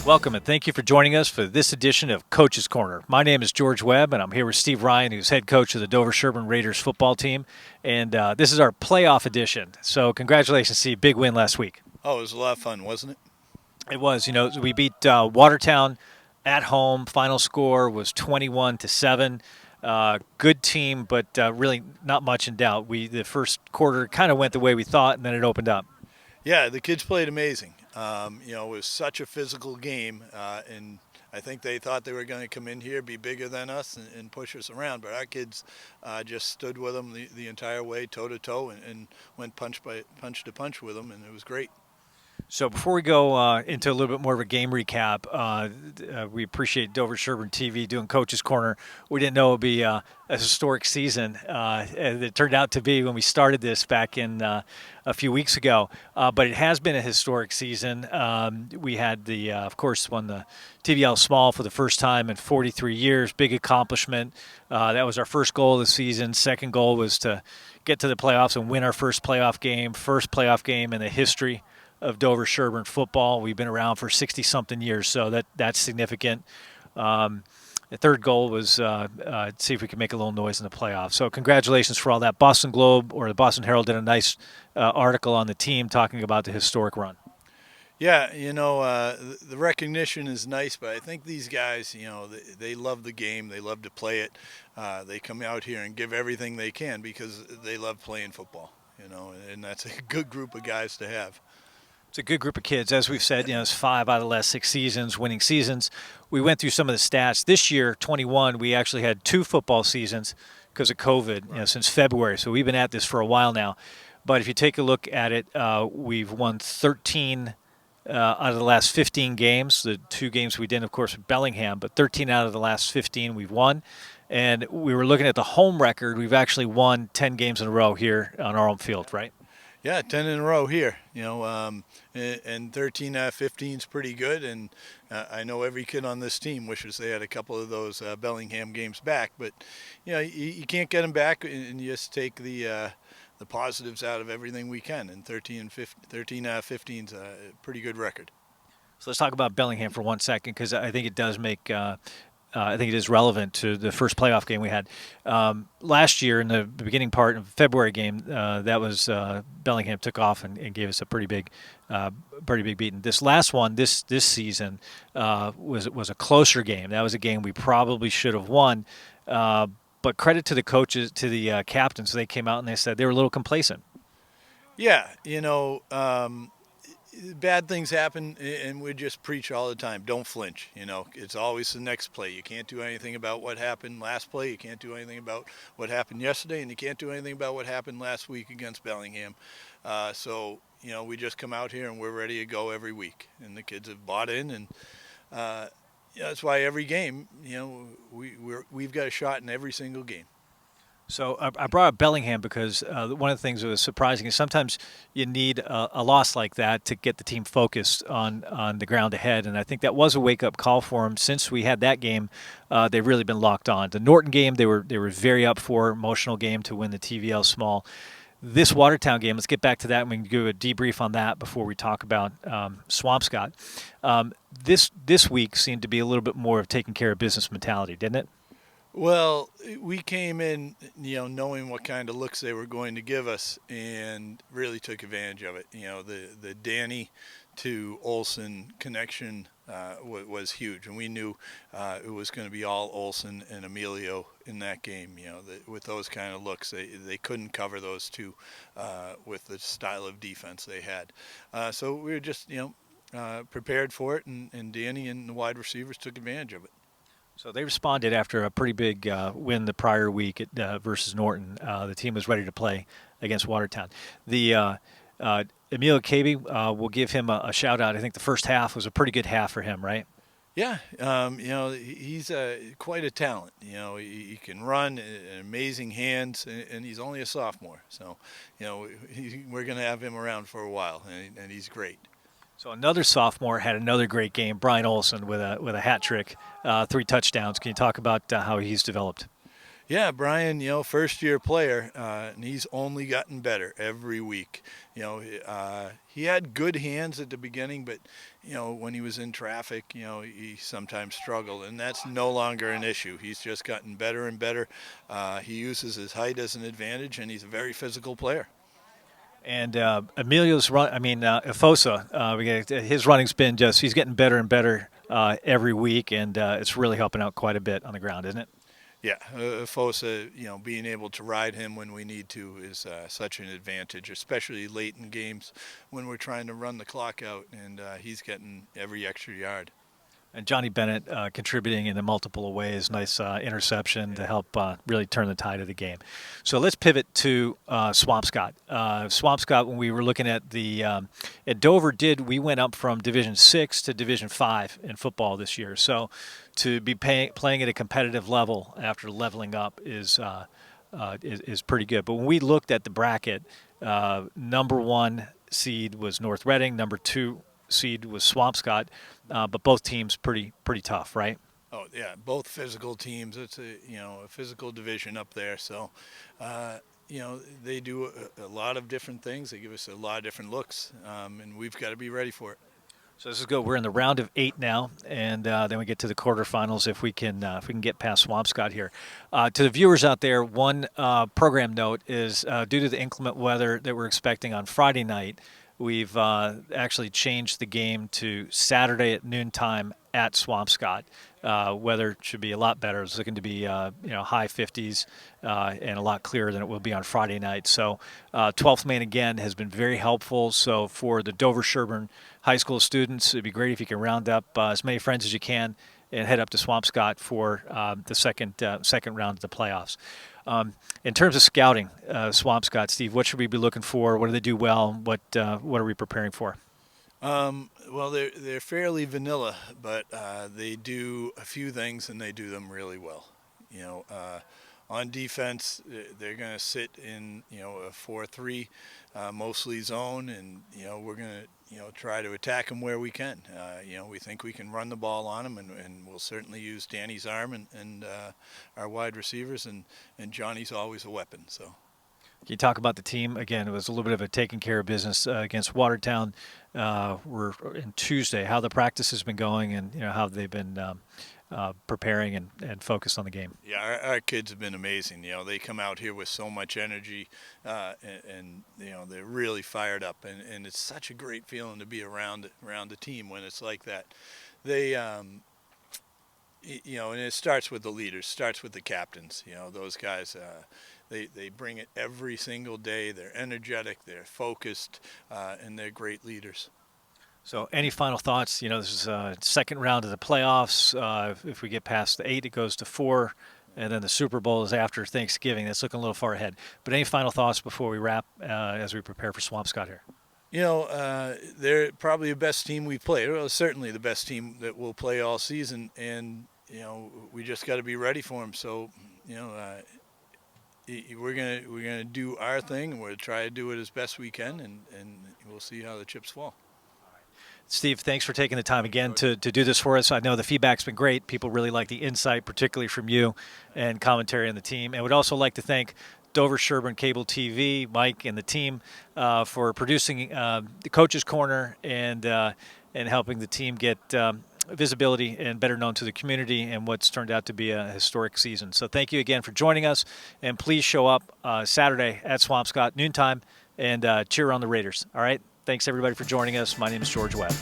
Welcome and thank you for joining us for this edition of Coach's Corner. My name is George Webb, and I'm here with Steve Ryan, who's head coach of the Dover-Sherburne Raiders football team. And this is our playoff edition. So congratulations, Steve. Big win last week. Oh, it was a lot of fun, wasn't it? It was. We beat Watertown at home. Final score was 21-7. Good team, but really not much in doubt. The first quarter kind of went the way we thought, and then it opened up. Yeah, the kids played amazing. It was such a physical game, and I think they thought they were going to come in here, be bigger than us, and push us around. But our kids just stood with them the entire way, toe to toe, and went punch to punch with them, and it was great. So before we go into a little bit more of a game recap, we appreciate Dover-Sherburne TV doing Coach's Corner. We didn't know it would be a historic season. It turned out to be when we started this back in a few weeks ago. But it has been a historic season. We had, of course, won the TVL Small for the first time in 43 years. Big accomplishment. That was our first goal of the season. Second goal was to get to the playoffs and win our first playoff game in the history of Dover-Sherburne football. We've been around for 60-something years, so that's significant. The third goal was see if we can make a little noise in the playoffs. So congratulations for all that. Boston Globe or the Boston Herald did a nice article on the team talking about the historic run. Yeah, the recognition is nice, but I think these guys, they love the game. They love to play it. They come out here and give everything they can because they love playing football, and that's a good group of guys to have. It's a good group of kids. As we've said, it's 5 out of the last 6 seasons, winning seasons. We went through some of the stats. This year, 21, we actually had 2 football seasons because of COVID, since February. So we've been at this for a while now. But if you take a look at it, we've won 13 out of the last 15 games. The 2 games we did, of course, with Bellingham, but 13 out of the last 15 we've won. And we were looking at the home record. We've actually won 10 games in a row here on our home field, right? Yeah, 10 in a row here, and 13 out of 15 is pretty good. And I know every kid on this team wishes they had a couple of those Bellingham games back. But, you can't get them back, and you just take the positives out of everything we can. And 13 out of 15 is a pretty good record. So let's talk about Bellingham for 1 second, because I think it does make I think it is relevant to the first playoff game we had. Last year in the beginning part of the February game, that was Bellingham took off and gave us a pretty big beating. This last one, this season, was a closer game. That was a game we probably should have won. But credit to the coaches, to the captains. They came out and they said they were a little complacent. Yeah, bad things happen, and we just preach all the time. Don't flinch. It's always the next play. You can't do anything about what happened last play. You can't do anything about what happened yesterday, and you can't do anything about what happened last week against Bellingham. So we just come out here and we're ready to go every week, and the kids have bought in, and that's why every game, we've got a shot in every single game. So I brought up Bellingham because one of the things that was surprising is sometimes you need a loss like that to get the team focused on the ground ahead, and I think that was a wake-up call for them. Since we had that game, they've really been locked on. The Norton game, they were very up for, emotional game to win the TVL Small. This Watertown game, let's get back to that, and we can do a debrief on that before we talk about Swampscott. This week seemed to be a little bit more of taking care of business mentality, didn't it? Well, we came in, knowing what kind of looks they were going to give us, and really took advantage of it. The Danny to Olsen connection was huge, and we knew it was going to be all Olsen and Emilio in that game. With those kind of looks, they couldn't cover those two with the style of defense they had. So we were just, prepared for it, and Danny and the wide receivers took advantage of it. So they responded after a pretty big win the prior week versus Norton. The team was ready to play against Watertown. The Emilio Cabe, we'll give him a shout out. I think the first half was a pretty good half for him, right? Yeah, he's quite a talent. He can run, amazing hands, and he's only a sophomore. So, we're going to have him around for a while, and he's great. So another sophomore had another great game, Brian Olson, with a hat trick, 3 touchdowns. Can you talk about how he's developed? Yeah, Brian, first year player, and he's only gotten better every week. He had good hands at the beginning, but, when he was in traffic, he sometimes struggled, and that's no longer an issue. He's just gotten better and better. He uses his height as an advantage, and he's a very physical player. And Emilio's run, Efosa, his running's been he's getting better and better every week, and it's really helping out quite a bit on the ground, isn't it? Yeah, Fosa, being able to ride him when we need to is such an advantage, especially late in games when we're trying to run the clock out, and he's getting every extra yard. And Johnny Bennett contributing in multiple ways. Nice interception to help really turn the tide of the game. So let's pivot to Swampscott. Swampscott, when we were looking at at Dover, we went up from Division 6 to Division 5 in football this year. So to be playing at a competitive level after leveling up is pretty good. But when we looked at the bracket, number 1 seed was North Reading, number 2 seed was Swampscott, but both teams pretty tough, right? Oh yeah, both physical teams. It's a physical division up there. So, they do a lot of different things. They give us a lot of different looks, and we've got to be ready for it. So this is good. We're in the round of 8 now, and then we get to the quarterfinals if we can get past Swampscott here. To the viewers out there, one program note is due to the inclement weather that we're expecting on Friday night, we've actually changed the game to Saturday at noontime at Swampscott. Weather should be a lot better. It's looking to be high 50s and a lot clearer than it will be on Friday night. So 12th Man again has been very helpful. So for the Dover-Sherburne High School students, it'd be great if you can round up as many friends as you can and head up to Swampscott for the second round of the playoffs. In terms of scouting, Swampscott, Steve, what should we be looking for? What do they do well? What are we preparing for? Well, they're fairly vanilla, but they do a few things and they do them really well. On defense, they're going to sit in a 4-3, mostly zone, and we're going to try to attack them where we can. We think we can run the ball on them, and we'll certainly use Danny's arm and our wide receivers, and Johnny's always a weapon. So. Can you talk about the team? Again, it was a little bit of a taking care of business against Watertown. We're in Tuesday. How the practice has been going, and how they've been preparing and focused on the game. Yeah, our kids have been amazing. They come out here with so much energy, and they're really fired up. And it's such a great feeling to be around the team when it's like that. They, and it starts with the leaders, starts with the captains. Those guys. They bring it every single day. They're energetic, they're focused, and they're great leaders. So any final thoughts? This is second round of the playoffs. If we get past the 8, it goes to 4, and then the Super Bowl is after Thanksgiving. That's looking a little far ahead. But any final thoughts before we wrap as we prepare for Swampscott here? They're probably the best team we've played. Well, certainly the best team that we'll play all season, and we just got to be ready for them. So we're gonna do our thing, and we'll try to do it as best we can, and we'll see how the chips fall. Steve, thanks for taking the time again to do this for us. I know the feedback's been great. People really like the insight, particularly from you, and commentary on the team. And would also like to thank Dover-Sherburne Cable TV, Mike, and the team for producing the Coach's Corner and helping the team get visibility and better known to the community and what's turned out to be a historic season. So thank you again for joining us, and please show up Saturday at Swampscott, noontime, and cheer on the Raiders. All right? Thanks, everybody, for joining us. My name is George Webb.